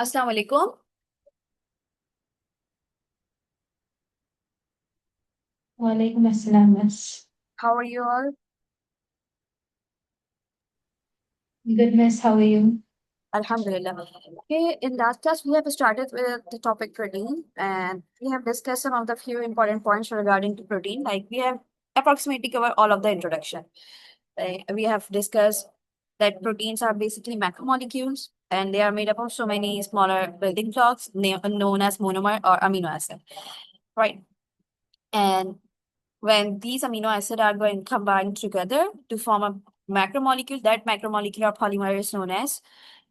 Assalamu alaikum. Walaikum assalam, miss. How are you all? Good, miss. How are you? Alhamdulillah. Okay, in last class we have started with the topic protein and we have discussed some of the few important points regarding to protein. Like we have approximately covered all of the introduction. We have discussed that proteins are basically macromolecules and they are made up of so many smaller building blocks known as monomer or amino acid. Right. And when these amino acids are going combined together to form a macromolecule, that macromolecular polymer is known as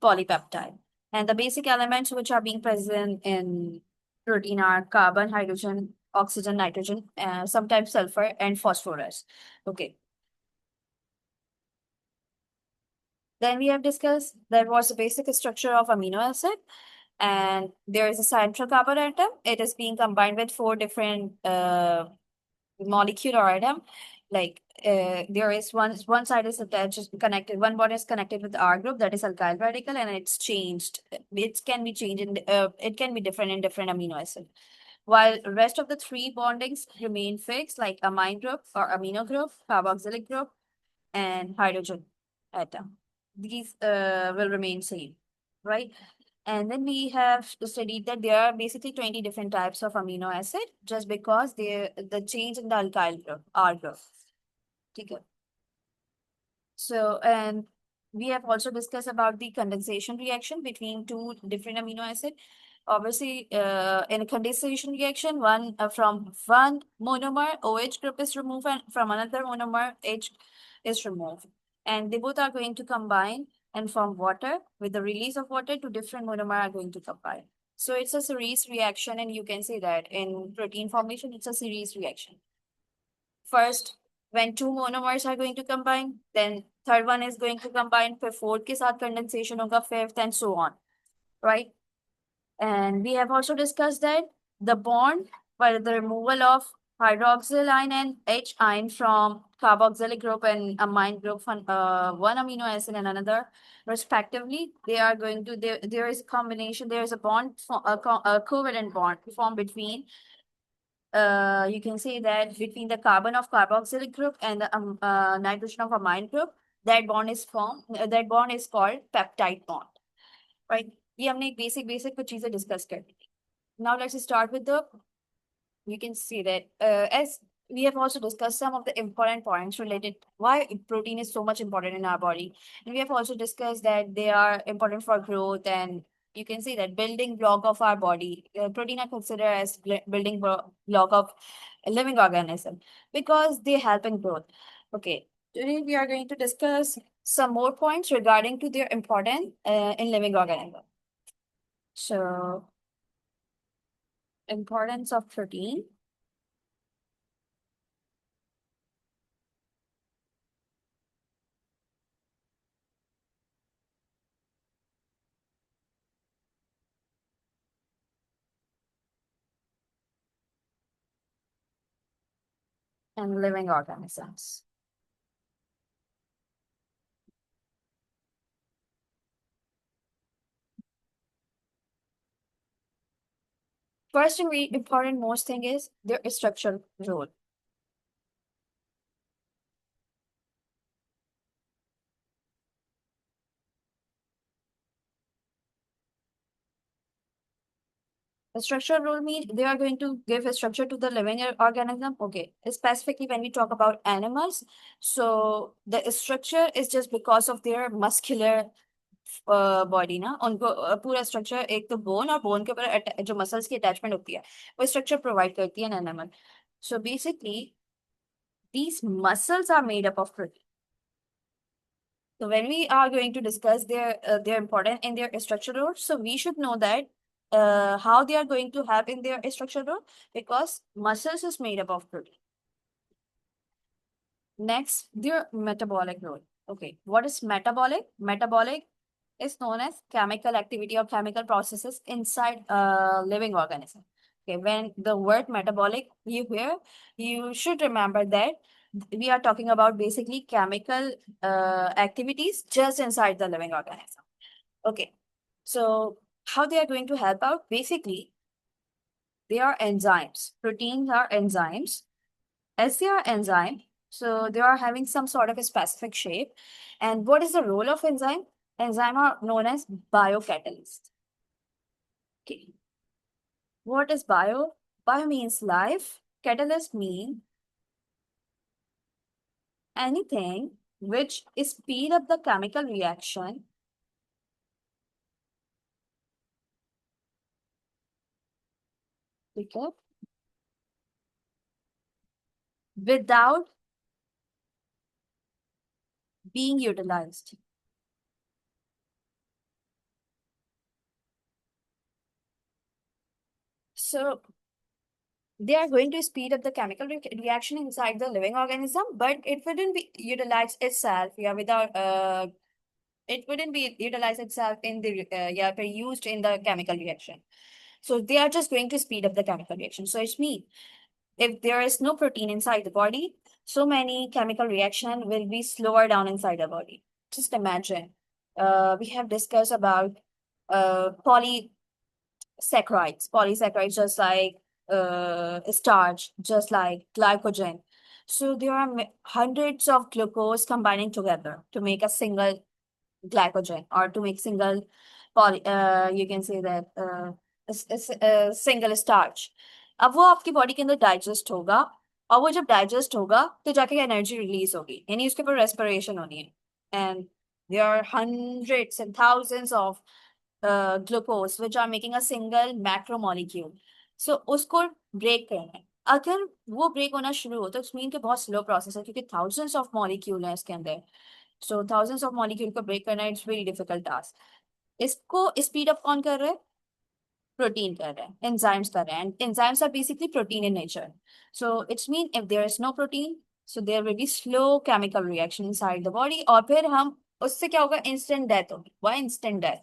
polypeptide. And the basic elements which are being present in protein are carbon, hydrogen, oxygen, nitrogen, sometimes sulfur, and phosphorus. Okay. Then we have discussed that was the basic structure of amino acid. And there is a central carbon atom. It is being combined with four different molecular atom. Like there is one side is attached connected, one bond is connected with R group, that is alkyl radical, and it's changed. It can be changed in it can be different in different amino acid. While rest of the three bondings remain fixed, like amine group or amino group, carboxylic group, and hydrogen atom. These will remain same, right? And then we have studied that there are basically 20 different types of amino acid just because the change in the alkyl group, R group. Okay. So, and we have also discussed about the condensation reaction between two different amino acid. Obviously, in a condensation reaction, from one monomer, OH group is removed, and from another monomer, H is removed. And they both are going to combine and form water. With the release of water, two different monomer are going to combine. So it's a series reaction, and you can say that in protein formation, it's a series reaction. First, when two monomers are going to combine, then third one is going to combine, फिर fourth के साथ condensation होगा, fifth, and so on, right? And we have also discussed that the bond by the removal of hydroxyl ion and H ion from carboxylic group and amine group from one amino acid and another, respectively, they are going to there is a combination. There is a bond, a covalent bond formed between you can say that between the carbon of carboxylic group and the nitrogen of amine group, that bond is formed. That bond is called peptide bond, right? ये हमने एक basic कुछ चीजें discuss कर ली. Now let's start with the. You can see that as we have also discussed some of the important points related why protein is so much important in our body, and we have also discussed that they are important for growth, and you can see that building block of our body. Protein are considered as building block of a living organism because they help in growth. Okay, today we are going to discuss some more points regarding to their importance in living organism. So, importance of protein in living organisms. First and very important most thing is their structural role. The structural role means they are going to give a structure to the living organism. Okay, specifically when we talk about animals, so the structure is just because of their muscular body ना उनको पूरा structure एक तो bone और bone के ऊपर जो muscles की अटैचमेंट होती है वो स्ट्रक्चर प्रोवाइड करती है animal so basically these muscles are made up of protein. So when we are going to discuss their important in their structural role, so we should know that how they are going to have in their structural role because muscles is made up of protein. Next, their metabolic role. Okay, what is metabolic? Metabolic is known as chemical activity or chemical processes inside a living organism. Okay, when the word metabolic you hear, you should remember that we are talking about basically chemical activities just inside the living organism. Okay, so How they are going to help out? Basically, they are enzymes. Proteins are enzymes. As they are enzyme, so they are having some sort of a specific shape. And what is the role of enzyme? Enzyme are known as biocatalysts. Okay. What is bio? Bio means life. Catalyst mean anything which speed up the chemical reaction. Okay. Without being utilized. So they are going to speed up the chemical reaction inside the living organism, but it wouldn't be utilized itself. Yeah, without it wouldn't be utilized itself in the yeah, be used in the chemical reaction. So they are just going to speed up the chemical reaction. So it's mean if there is no protein inside the body, so many chemical reaction will be slower down inside the body. Just imagine. We have discussed about polysaccharides. Polysaccharides just like starch, just like glycogen. So there are hundreds of glucose combining together to make a single glycogen or to make single you can say that single starch. अब वो आपकी body के अंदर digest होगा और वो जब digest होगा तो जाके एनर्जी रिलीज होगी यानी उसके ऊपर रेस्पिरेशन होनी है and there are hundreds and thousands of glucose which are making a single macromolecule. So उसको ब्रेक करना है अगर वो ब्रेक होना शुरू हो तो मीन के बहुत स्लो प्रोसेस है क्योंकि thousands of molecule है इसके अंदर. So thousands of molecule को ब्रेक करना इट्स वेरी डिफिकल्ट टास्क. इसको स्पीड अप कौन कर रहा है? प्रोटीन कर रहा है, एंजाइम्स कर रहे हैं. And enzymes are basically protein in nature. So it's mean if there is no protein so there will be slow chemical reaction inside the body और फिर हम उससे क्या होगा? इंस्टेंट डेथ होगी. Why instant death?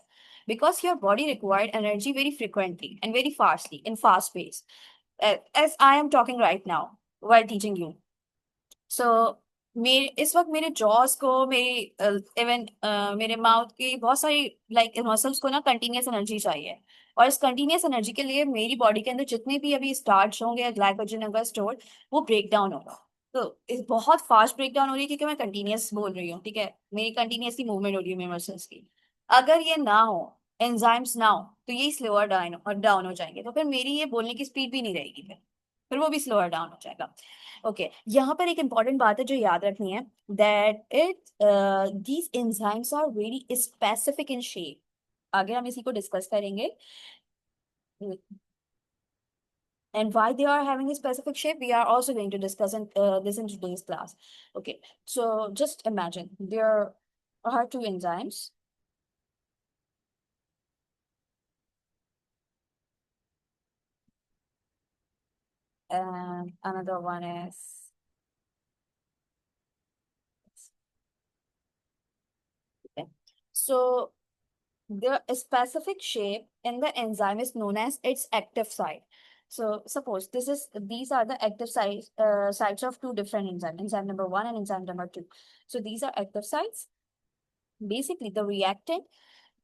Because your body required energy very frequently and very fastly in fast pace. As I am talking right now while teaching you. सो मेरे इस वक्त मेरे जॉस को मेरी इवन मेरे माउथ की बहुत सारी लाइक मसल्स को ना कंटिन्यूस एनर्जी चाहिए. और इस कंटिन्यूस एनर्जी के लिए मेरी बॉडी के अंदर जितने भी अभी स्टार्च होंगे या ग्लाइकोजन होगा स्टोर वो ब्रेक डाउन होगा. तो इस बहुत फास्ट ब्रेक डाउन हो रही है क्योंकि मैं कंटिन्यूस बोल रही हूँ. ठीक है, मेरी कंटिन्यूसली मूवमेंट हो रही है मेरे मसल्स की. अगर ये ना हो, एंजाइम्स ना हो, तो ये स्लोअर डाउन और डाउन हो जाएंगे. तो फिर मेरी ये बोलने की स्पीड भी नहीं रहेगी. फिर वो भी स्लोअर डाउन हो जाएगा. ओके, यहाँ पर एक इंपॉर्टेंट बात है जो याद रखनी है that it these enzymes are very specific in shape. आगे हम इसी को डिस्कस करेंगे. And why they are having a specific shape, we are also going to discuss this in today's class. Okay, so just imagine there are two enzymes. And another one is okay. So the specific shape in the enzyme is known as its active site. So suppose these are the active sites of two different enzymes, enzyme number 1 and enzyme number 2. So these are active sites. Basically, the reactant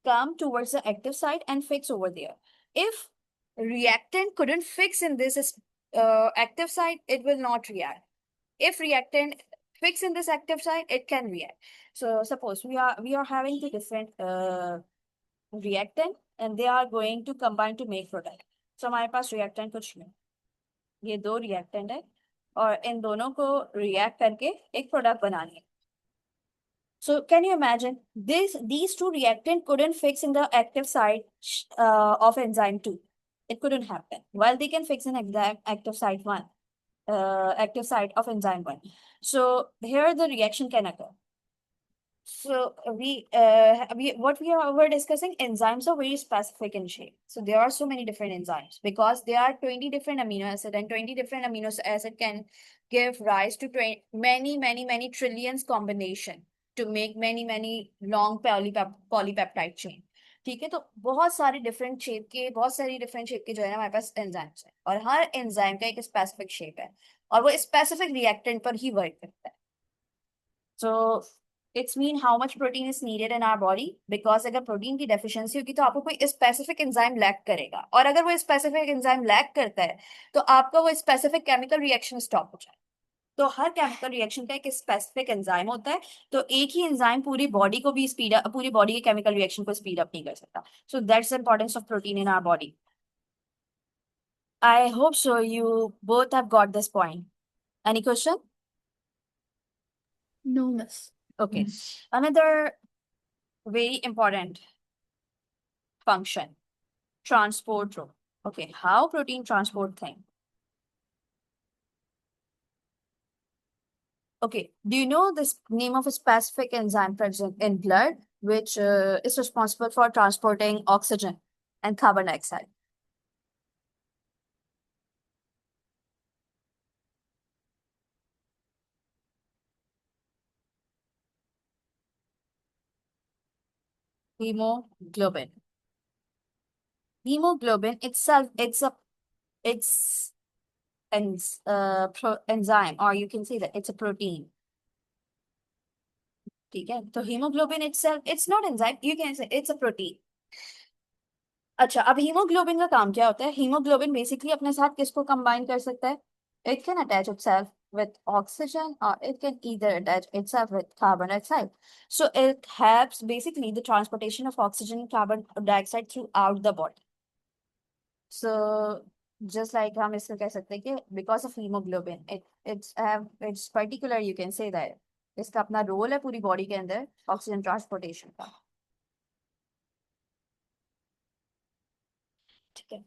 come towards the active site and fix over there. If reactant couldn't fix in this active site, it will not react. If reactant fix in this active site, it can react. So suppose we are having the different reactant and they are going to combine to make product. So हमारे पास reactant कुछ नहीं, ये दो reactant है और इन दोनों को react करके एक product बनानी है. So can you imagine these two reactant couldn't fix in the active site of enzyme 2. It couldn't happen. While they can fix in active site 1, active site of enzyme 1. So here the reaction can occur. So what were discussing, enzymes are very specific in shape. So there are so many different enzymes because there are 20 different amino acid and 20 different amino acid can give rise to 20, many trillions combination to make many long polypeptide chain. ठीक है, तो बहुत सारी different shape के जो है ना हमारे पास एंजाइम्स है और हर एंजाइम का एक स्पेसिफिक शेप है और वो स्पेसिफिक रिएक्टेंट पर ही वर्क करता है. So it's mean how much protein is needed in our body, because अगर प्रोटीन की डेफिशिएंसी होगी तो आपको कोई स्पेसिफिक एंजाइम लैक करेगा, और अगर वो स्पेसिफिक एंजाइम लैक करता है तो आपका वो स्पेसिफिक केमिकल रिएक्शन स्टॉप हो जाए। तो हर केमिकल रिएक्शन का एक स्पेसिफिक एंजाइम होता है, तो एक ही एंजाइम पूरी बॉडी को भी स्पीड अप, पूरी बॉडी के केमिकल रिएक्शन को स्पीड अप नहीं कर सकता। So that's the importance of protein in our body. I hope so you both have got this point. Any question? No, miss. Okay. Yes. Another very important function, transport route. Okay, how protein transport thing? Okay, do you know this name of a specific enzyme present in blood which is responsible for transporting oxygen and carbon dioxide? Hemoglobin. Hemoglobin itself, it's an enzyme, or you can say that it's a protein. ठीक है, तो haemoglobin itself, it's not enzyme, you can say it's a protein. अच्छा, अब haemoglobin का काम क्या होता है? हीमोग्लोबिन बेसिकली अपने साथ किसको कंबाइन कर सकता है? It can attach itself with oxygen, or it can either attach itself with carbon dioxide. So it helps basically the transportation of oxygen and carbon dioxide throughout the body. So just like हम इसको कह सकते हैं कि because of hemoglobin, it's particular, you can say that इसका अपना role है पूरी बॉडी के अंदर ऑक्सीजन ट्रांसपोर्टेशन का। ठीक है।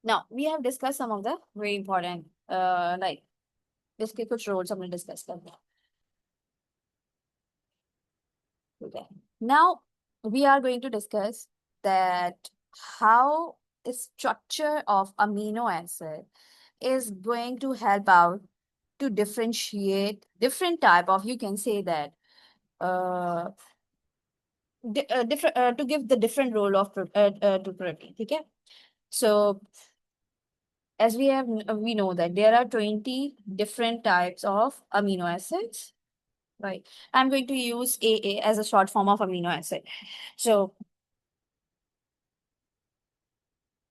Now we have discussed some of the very important like इसके कुछ roles हमने discuss कर दिया। Okay. Now we are going to discuss that how the structure of amino acid is going to help out to differentiate different type of, you can say that uh, different to give the different role of to protein. Okay. So as we know that there are 20 different types of amino acids, right? I'm going to use AA as a short form of amino acid. So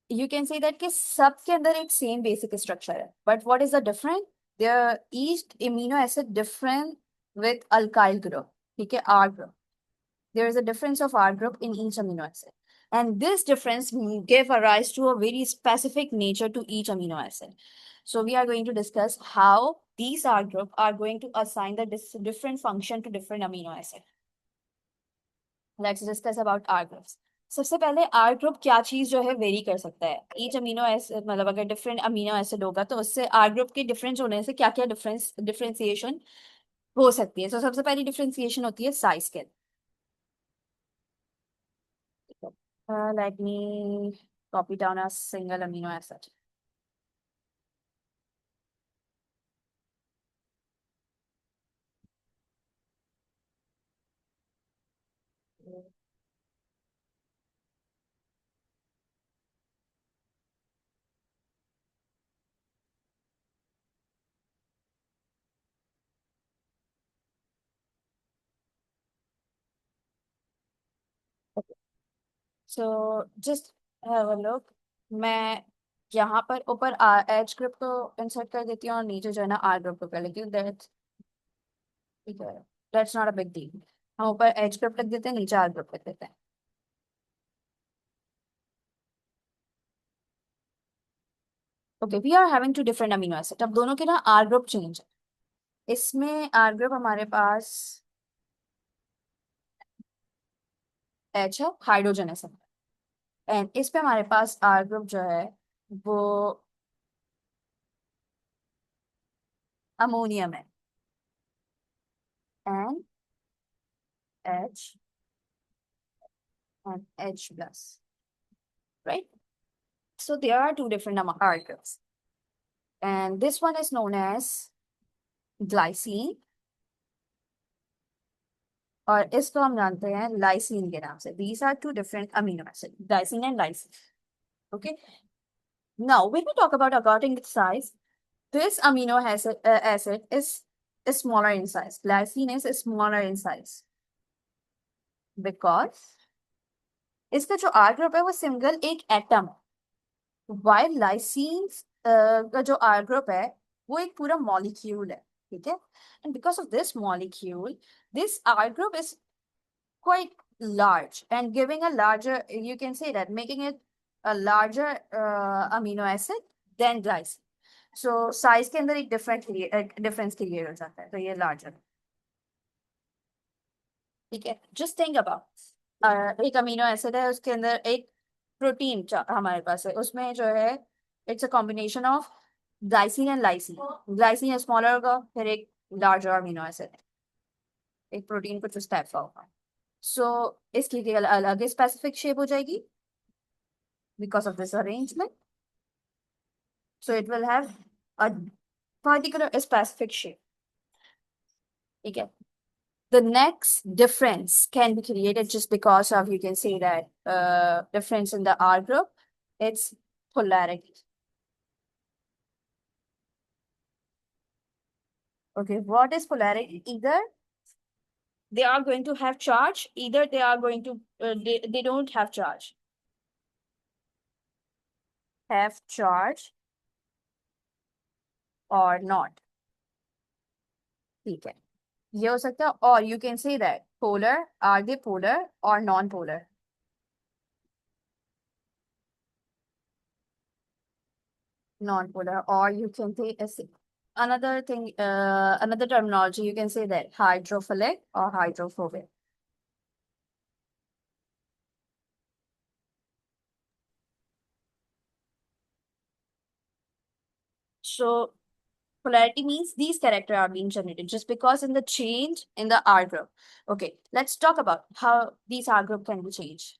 you can say that कि सबके अंदर एक same basic structure है, but what is the difference? There each amino acid different with alkyl group, ठीक है, R group. There is a difference of R group in each amino acid, and this difference will give a rise to a very specific nature to each amino acid. So we are going to discuss how these R group are going to assign the different function to different amino acid. Let's discuss about R groups. सबसे पहले are group क्या चीज जो है very कर सकता है? Each amino acid, मतलब अगर डिफरेंट अमीनो एसिड होगा तो उससे आर ग्रुप के डिफरेंस होने से क्या क्या डिफरेंशिएशन हो सकती है। तो सबसे पहली डिफरेंशिएशन होती है साइज के। Let me copy down a single amino acid. So just have a look. मैं यहाँ पर ऊपर एच ग्रुप को इंसर्ट कर देती हूँ और नीचे जो है ना आर ग्रुप को कर लेती हूँ। ठीक है, that's not a big deal. हम ऊपर एच ग्रुप लिख देते हैं, नीचे आर ग्रुप लिख देते हैं। Okay, we are having two different amino acid. अब दोनों के ना आर ग्रुप चेंज है। इसमें आर ग्रुप हमारे पास एच है, हाइड्रोजन है सब, एंड इस पे हमारे पास आर ग्रुप जो है वो अमोनियम है, N H and H plus, right? So there are two different R groups, and this one is known as glycine, और इसको हम जानते हैं लाइसिन के नाम से। These are two different amino acids, glycine and lysine. Okay. Now, when we talk about according to size, this amino acid is is smaller in size. Glycine is smaller in size because इसका जो R group है वो single एक atom, while lysine का जो R group है वो एक पूरा मॉलिक्यूल है, ठीक है। And because of this molecule, this R group is quite large and giving a larger, you can say that, making it a larger amino acid than glycine. So size के अंदर एक difference क्रिएट हो जाता है, तो ये larger, ठीक है। just think about एक अमीनो एसिड है, उसके अंदर एक प्रोटीन हमारे पास है, उसमें जो है it's a combination of glycine and lysine. Glycine smaller होगा, फिर एक लार्जर अमीनो एसिड, एक प्रोटीन कुछ उस टाइप का होगा। सो इसकी अलग स्पेसिफिक शेप हो जाएगी because of this arrangement. So it will have a particular specific shape. Okay. The next difference can be created just because of, you can say that, difference in the R group. It's polarity. Okay, what is polarity? Either they are going to have charge, either they are going to, they don't have charge. Have charge or not. ठीक है, ये हो सकता है, or you can say that polar, are they polar or non-polar? Non-polar, or you can say another thing, another terminology, you can say that hydrophilic or hydrophobic. So polarity means these characters are being generated just because in the change in the R group. Okay, let's talk about how these R group can be changed.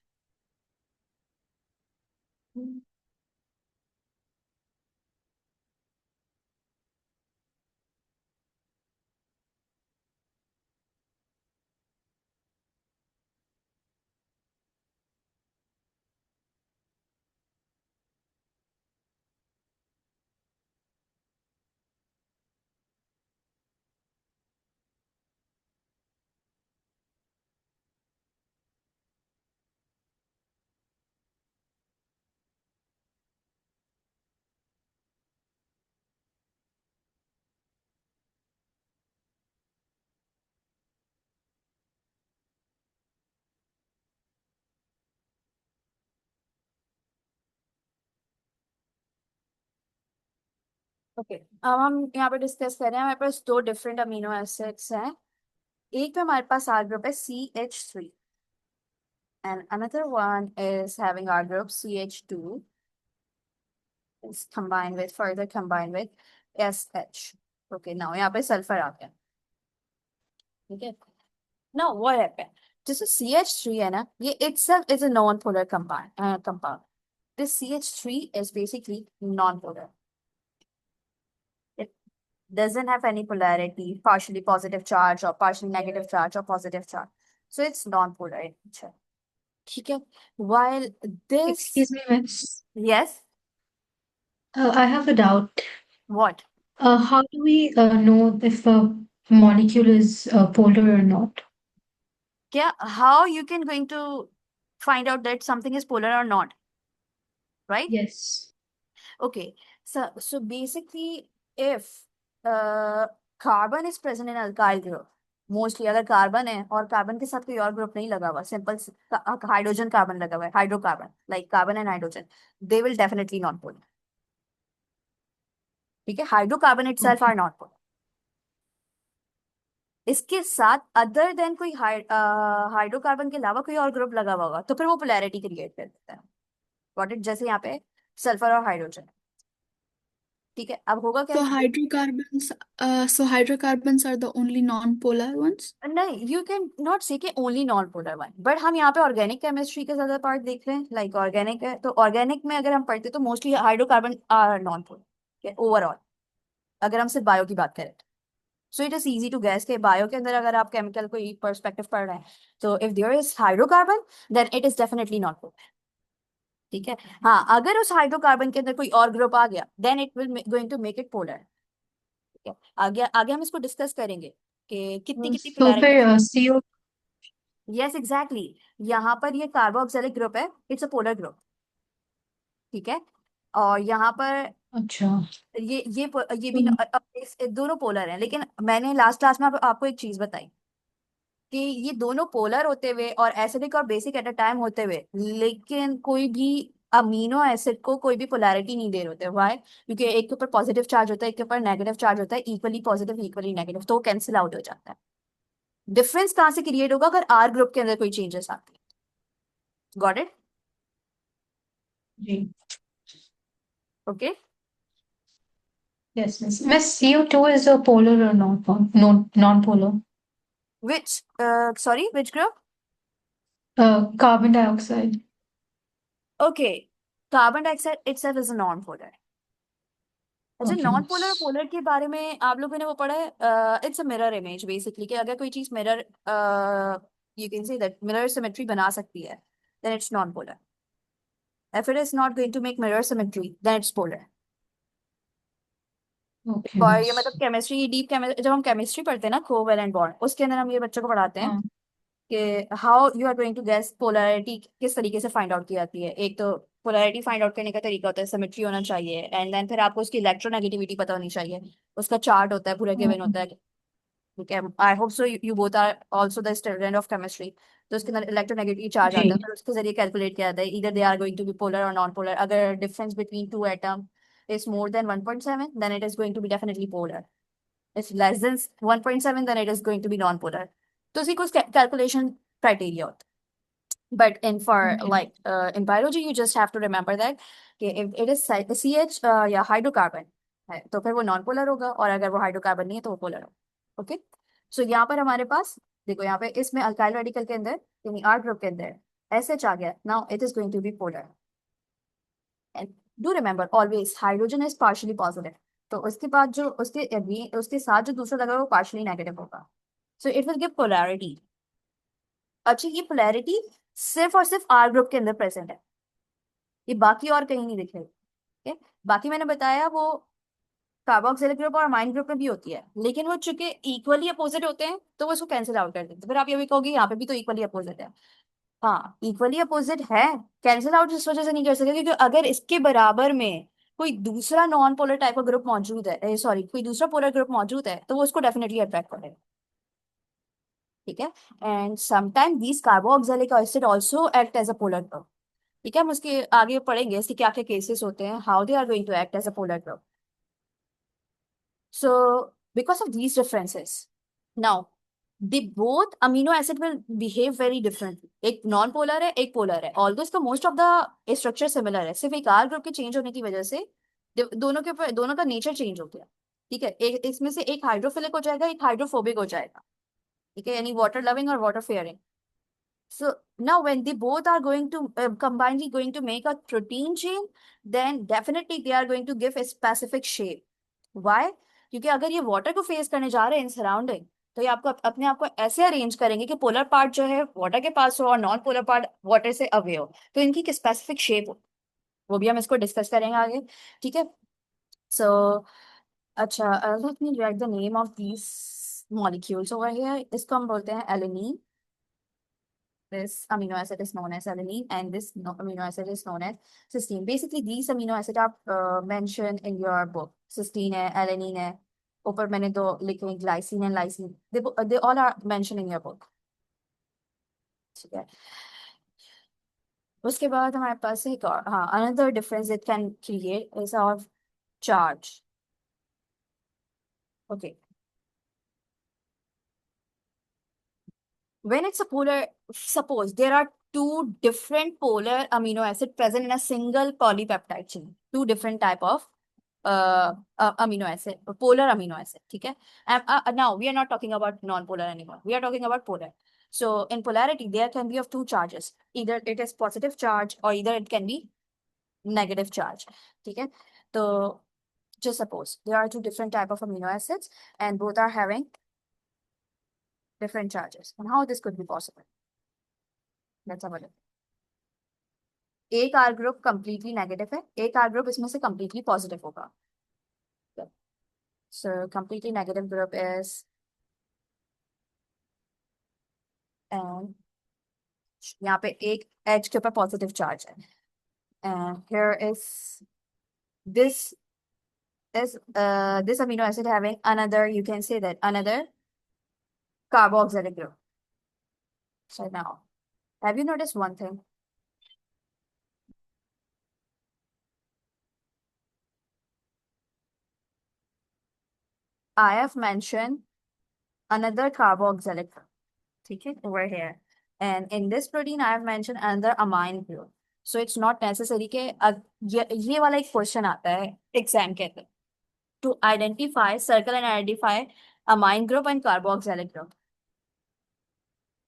Okay अब हम यहाँ पे discuss कर रहे हैं, हमारे पास दो different amino acids हैं। एक पे हमारे पास आर ग्रुप है CH3 and another one is having R group CH2 is combined with, further combined with SH. Okay, now यहाँ पे सल्फर आ गया, ठीक है। Now what happened? जैसे CH3 है ना, ये itself is a non-polar compound. This CH3 is basically non-polar. It doesn't have any polarity, partially positive charge or partially negative charge or positive charge. So it's non-polar in nature. ठीक है. While this, Excuse me, miss. yes, I have a doubt. what? How do we know if a molecule is polar or not? Yeah, how you can going to find out that something is polar or not, right? Yes. Okay, so basically, if carbon is present in alkyl group, mostly अगर carbon है और carbon के साथ कोई और group नहीं लगा हुआ, सिंपल हाइड्रोजन कार्बन लगा हुआ है, hydrocarbon, like carbon and hydrogen, they will definitely not polar, ठीक है। Hydrocarbon itself are Okay. Not polar. इसके साथ अदर देन कोई हाइड्रोकार्बन के अलावा कोई और ग्रुप लगा हुआ होगा तो फिर वो पोलैरिटी क्रिएट कर देता है। Got it? जैसे यहाँ पे सल्फर और हाइड्रोजन, ठीक है। अब होगा क्या? So hydrocarbons are the only non-polar ones? नहीं, यू कैन नॉट से कि only non polar one, but हम यहाँ पे ऑर्गेनिक केमिस्ट्री का ज्यादा पार्ट देख रहे हैं, लाइक ऑर्गेनिक है तो ऑर्गेनिक में अगर हम पढ़ते तो mostly hydrocarbon are non polar overall, अगर हम सिर्फ बायो की बात करें। So it is easy to guess के बायो के अंदर अगर आप केमिकल कोई पर्सपेक्टिव पढ़ रहे हैं तो if there is hydrocarbon then it is definitely not polar, ठीक है। हाँ, अगर उस हाइड्रोकार्बन के अंदर कोई और ग्रुप आ गया then it will going to make it polar. है, आगे आगे हम इसको डिस्कस करेंगे कि कितनी कितनी तो पोलैरिटी। फिर CO। यस एग्जैक्टली, यहाँ पर ये कार्बोक्सिलिक ग्रुप है, इट्स अ पोलर ग्रुप, ठीक है। और यहाँ पर अच्छा। ये भी तो दोनों पोलर हैं, लेकिन मैंने लास्ट क्लास में आपको एक चीज बताई कि ये दोनों पोलर होते हुए और एसिडिक और बेसिक एट अ टाइम होते हुए, लेकिन कोई भी अमीनो एसिड को कोई भी पोलैरिटी नहीं दे रहे होते। व्हाई? क्योंकि एक के ऊपर पॉजिटिव चार्ज होता है, एक के ऊपर नेगेटिव चार्ज होता है, इक्वली पॉजिटिव इक्वली नेगेटिव, तो वो कैंसिल आउट हो जाता है। डिफरेंस कहाँ से क्रिएट होगा? अगर आर ग्रुप के अंदर कोई चेंजेस आते हैं। Got it? जी। Okay. Yes yes, miss CO2 is a polar और non polar? Which sorry, which group? Carbon dioxide. Okay, carbon dioxide itself is a non polar. अच्छा, ओके। नॉन पोलर और polar के बारे में आप लोगों ने वो पढ़ा है, it's a mirror image basically, कि अगर कोई चीज mirror, you can say that mirror symmetry बना सकती है, then it's non polar. If it is not going to make mirror symmetry, then it's polar. Okay और ये मिस। मतलब केमिस्ट्री, डीप केमिस्ट्री, जब हम केमिस्ट्री पढ़ते हैं ना, कोवेलेंट बॉन्ड, उसके अंदर हम ये बच्चों को पढ़ाते हैं हाँ। कि how you are going to guess polarity किस तरीके से फाइंड आउट की जाती है। एक तो पोलैरिटी फाइंड आउट करने का तरीका होता है, सिमेट्री होना चाहिए, एंड देन फिर आपको उसकी इलेक्ट्रोनेगेटिविटी पता होनी चाहिए, उसका चार्ट होता है, पूरा गिवन हाँ, होता है, ठीक है। I hope so you both are also the student of chemistry. तो उसके अंदर इलेक्ट्रोनेगेटिव चार्ज आता है, जी। फिर उसके जरिए कैलकुलेट किया जाता है इधर they are going to be polar और नॉन पोलर। अगर difference between two atom is more than 1.7, then it is going to be definitely polar. If less than 1.7, then it is going to be non-polar. तो उसी को calculation criteria होता है। But in for okay. like in biology, you just have to remember that कि if it is CH या hydrocarbon है, तो फिर वो नॉन पोलर होगा, और अगर वो हाइड्रोकार्बन नहीं है तो वो पोलर होगा। ओके, सो यहाँ पर हमारे पास देखो, यहाँ पे इसमें अल्काइल रेडिकल के अंदर यानी R ग्रुप के अंदर SH आ गया, now it is going to be polar. And do remember always hydrogen is partially positive, तो उसके बाद जो उसके साथ जो दूसरा लगा वो पार्शियली नेगेटिव होगा, so it will give polarity. अच्छा, ये पोलैरिटी सिर्फ और सिर्फ आर ग्रुप के अंदर प्रेजेंट है, ये बाकी और कहीं नहीं दिखेगी। ठीक है, बाकी मैंने बताया वो कार्बोक्सिलिक ग्रुप और अमाइन ग्रुप में भी होती है, लेकिन वो चूंकि इक्वली अपोजिट होते हैं तो वो इसको कैंसिल आउट कर देते हैं। फिर आप ये भी कहोगे यहाँ पे भी तो इक्वली अपोजिट है। हाँ, इक्वली अपोजिट है, कैंसिल आउट इस वजह से नहीं कर सकते क्योंकि अगर इसके बराबर में कोई दूसरा नॉन पोलर टाइप का ग्रुप मौजूद है, सॉरी कोई दूसरा पोलर ग्रुप मौजूद है, तो वो उसको डेफिनेटली अट्रैक्ट करेगा। ठीक है, and sometime these carboxylic acid also act as a polar group. ठीक है, हम उसके आगे पढ़ेंगे इसके क्या क्या केसेस होते हैं, how they are going to act as a polar group. So, because of these differences, now they both amino acid will behave very differently. एक नॉन पोलर है, एक पोलर है, ऑल्दो इसका most of the structure similar है, सिर्फ एक are group के change होने की वजह से दोनों के ऊपर दोनों का नेचर चेंज हो गया। ठीक है, एक इसमें से एक हाइड्रोफिलिक हो जाएगा, एक हाइड्रोफोबिक हो जाएगा। ठीक है, यानी वाटर लविंग और water fearing. So now when they both are going to combinedly going to make a protein chain, then definitely they are going to give a specific shape. Why? क्योंकि अगर ये water को face करने जा रहे हैं in surrounding, तो ये आपको अपने आप को ऐसे अरेंज करेंगे कि पोलर पार्ट जो है वाटर के पास हो और नॉन पोलर पार्ट वाटर से अवे हो, तो इनकी एक स्पेसिफिक शेप हो, वो भी हम इसको डिस्कस करेंगे आगे। ठीक है, सो अच्छा, let me write the name of these molecules over here. इसको हम बोलते हैं alanine. This amino acid is known as alanine, and this amino acid is known as cysteine. Basically, these amino acid are mentioned in your book. Cysteine है, alanine है, ऊपर मैंने दो लिखे हैं, glycine and lysine. They all are mentioned in your book. ठीक है, उसके बाद हमारे पास एक और, हाँ, another difference it can create is of charge. Okay, when it's a polar, suppose there are two different polar amino acid present in a single polypeptide chain, two different type of amino acid, polar amino acid. ठीक है, and now we are not talking about non-polar anymore, we are talking about polar. So in polarity there can be of two charges, either it is positive charge or either it can be negative charge. ठीक है, तो just suppose there are two different type of amino acids and both are having different charges, and how this could be possible? Let's have a look. एक are group completely negative है, एक are group इसमें से completely positive होगा। So completely negative group is and यहाँ पे एक H के ऊपर पॉजिटिव चार्ज है and here is this this amino acid having another, you can say that another carboxylic group. So now, have you noticed one thing? I have mentioned another carboxylic group, okay, over here. And in this protein, I have mentioned another amine group. So it's not necessary कि ये वाला एक question आता है exam के अंदर to identify, circle and identify amine group and carboxylic group.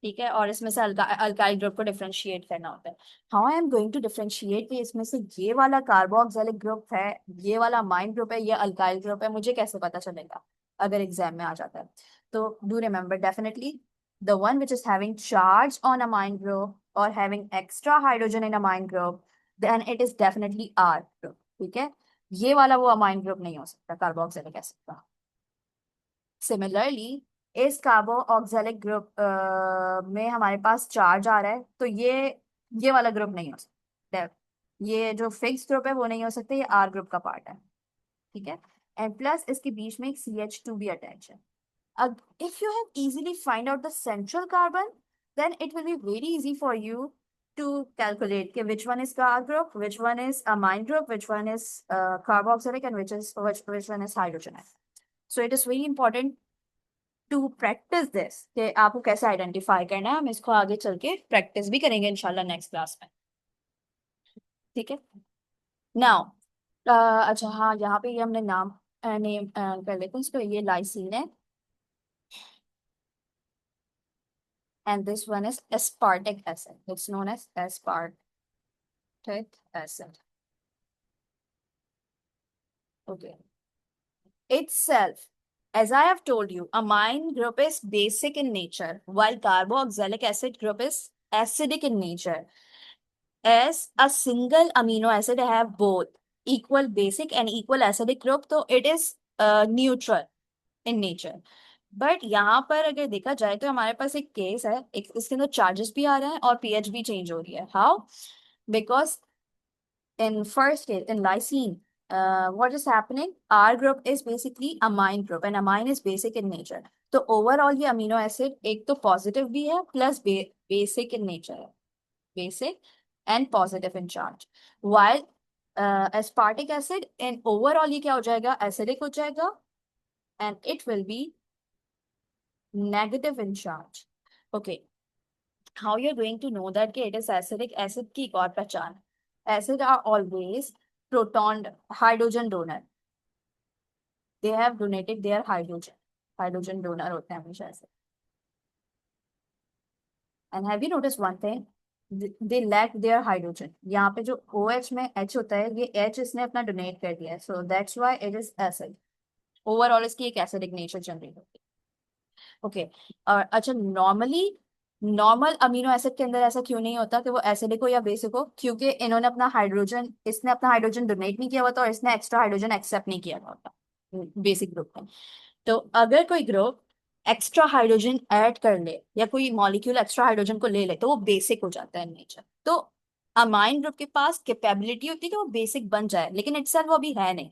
ठीक है, और इसमें से अल्काइल ग्रुप को डिफरेंशिएट करना होता है. How I am going to differentiate कि इसमें से ये वाला कार्बोक्सिलिक ग्रुप है, ये वाला अमाइन ग्रुप है, ये अल्काइल ग्रुप है, मुझे कैसे पता चलेगा अगर एग्जाम में आ जाता है? तो do remember definitely the one which is having charge on amine group और having extra hydrogen in amine group, then it is definitely R group. ठीक है, ये वाला वो अमाइन ग्रुप नहीं हो सकता कार्बोक्सिलिक एसिड का. सिमिलरली इस कार्बो ऑक्सैलिक ग्रुप में हमारे पास चार्ज आ रहा है, तो ये वाला ग्रुप नहीं हो सकता. ये जो फिक्स ग्रुप है वो नहीं हो सकता, ये आर ग्रुप का पार्ट है. ठीक है, एंड प्लस इसके बीच में एक CH2 भी अटैच है. अब if you have easily find out the central carbon, then it will be very easy for you to calculate कि which one is car group, which one is amine group, which one is carboxylic, and which one is hydrogen. So it is very important to practice this कि आपको कैसे identify करना है. हम इसको आगे चल के प्रैक्टिस भी करेंगे इंशाल्लाह नेक्स्ट क्लास में. ठीक है, नाउ अच्छा हाँ, यहाँ पे ये हमने नाम नेम कर लेते हैं इसको. ये लाइसिन है and this one is aspartic acid. It's known as aspartic acid. Okay, itself, as I have told you, amine group is basic in nature, while carboxylic acid group is acidic in nature. As a single amino acid have both equal basic and equal acidic group, so it is neutral in nature. But यहाँ पर अगर देखा जाए तो हमारे पास एक case है, इसके अंदर चार्जेस भी आ रहे हैं और पीएच भी चेंज हो रही है. How? Because in first case, in lysine, what is happening? R group is basically amine group, and amine is basic in nature. तो overall ये amino acid एक तो positive भी है plus basic in nature है, basic and positive in charge. While aspartic acid in overall ये क्या हो जाएगा? Acidic हो जाएगा and it will be negative in charge. Okay, how you're going to know that कि it is acidic? Acid की एक और पहचान, acid are always proton hydrogen donor. They have donated their hydrogen donor होते हैं हमेशा ऐसे. And have you noticed one thing? They lack their hydrogen. यहाँ पे जो OH में H होता है, ये H इसने अपना डोनेट कर दिया है, so that's why it is acid. Overall इसकी एक acidic nature जनरेट होती है. ओके, और अच्छा नॉर्मल अमीनो एसिड के अंदर ऐसा क्यों नहीं होता कि वो एसिडिक हो या बेसिक हो? क्योंकि इसने अपना हाइड्रोजन डोनेट नहीं किया हुआ था और इसने एक्स्ट्रा हाइड्रोजन एक्सेप्ट नहीं किया हुआ था बेसिक ग्रुप में. तो अगर कोई ग्रुप एक्स्ट्रा हाइड्रोजन ऐड कर ले या कोई मॉलिक्यूल एक्स्ट्रा हाइड्रोजन को ले ले तो वो बेसिक हो जाता है नेचर. तो अमाइन ग्रुप के पास कैपेबिलिटी होती है कि वो बेसिक बन जाए, लेकिन इटसेल्फ वो अभी है नहीं.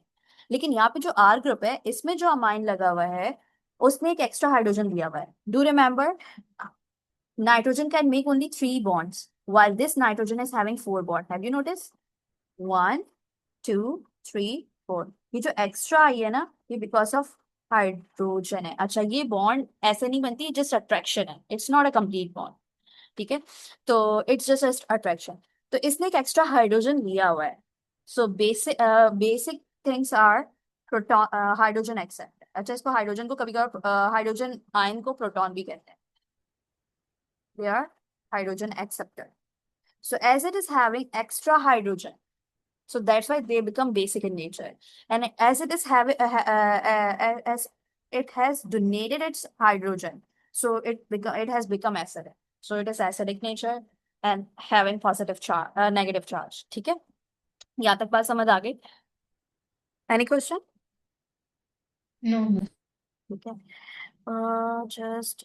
लेकिन यहाँ पे जो आर ग्रुप है, इसमें जो अमाइन लगा हुआ है उसने एक एक्स्ट्रा हाइड्रोजन दिया हुआ है. Do remember, nitrogen can make only 3 bonds while this nitrogen is having 4 bonds. Have you noticed? 1 2 3 4. ये जो एक्स्ट्रा आई है ना, ये बिकॉज ऑफ हाइड्रोजन है. अच्छा, ये बॉन्ड ऐसे नहीं बनती, जस्ट अट्रैक्शन है, it's not a complete bond. ठीक है, तो इट्स जस्ट अट्रैक्शन. तो इसने एक एक्स्ट्रा हाइड्रोजन लिया हुआ है. So basic things are proton hydrogen except. अच्छा, इसको हाइड्रोजन को कभी कभी हाइड्रोजन आयन को प्रोटॉन भी कहते हैं. They are hydrogen acceptor. So as it is having extra hydrogen, so that's why they become basic in nature. And as it is having as it has donated its hydrogen, so it has become acidic. So it is acidic nature and having positive charge, negative charge. ठीक है, यहाँ तक बात समझ आ गई? Any question? No, no. ठीक है, just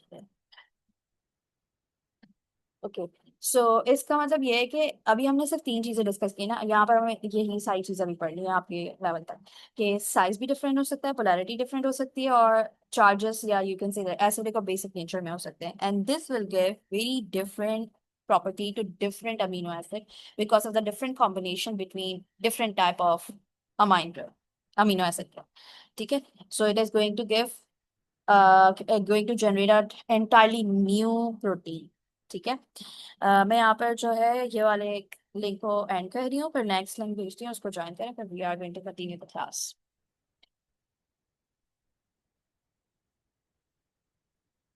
okay. सो इसका मतलब ये है कि अभी हमने सिर्फ तीन चीजें डिस्कस की ना, यहाँ पर हमें यही सारी चीजें भी पढ़नी है आपके लेवल तक, कि साइज भी डिफरेंट हो सकता है, पोलैरिटी डिफरेंट हो सकती है, और चार्जेस या यू कैन से एसिडिक और बेसिक नेचर में हो सकते हैं, and this will give very different property to different amino acid because of the different combination between different type of amino acid group. ठीक है, so it is going to give going to generate an entirely new protein. ठीक है, मैं यहाँ पर जो है ये वाले लिंक को एंड कर रही हूँ, फिर नेक्स्ट लिंक भेजती हूँ, उसको ज्वाइन करें, फिर we are going to continue the class.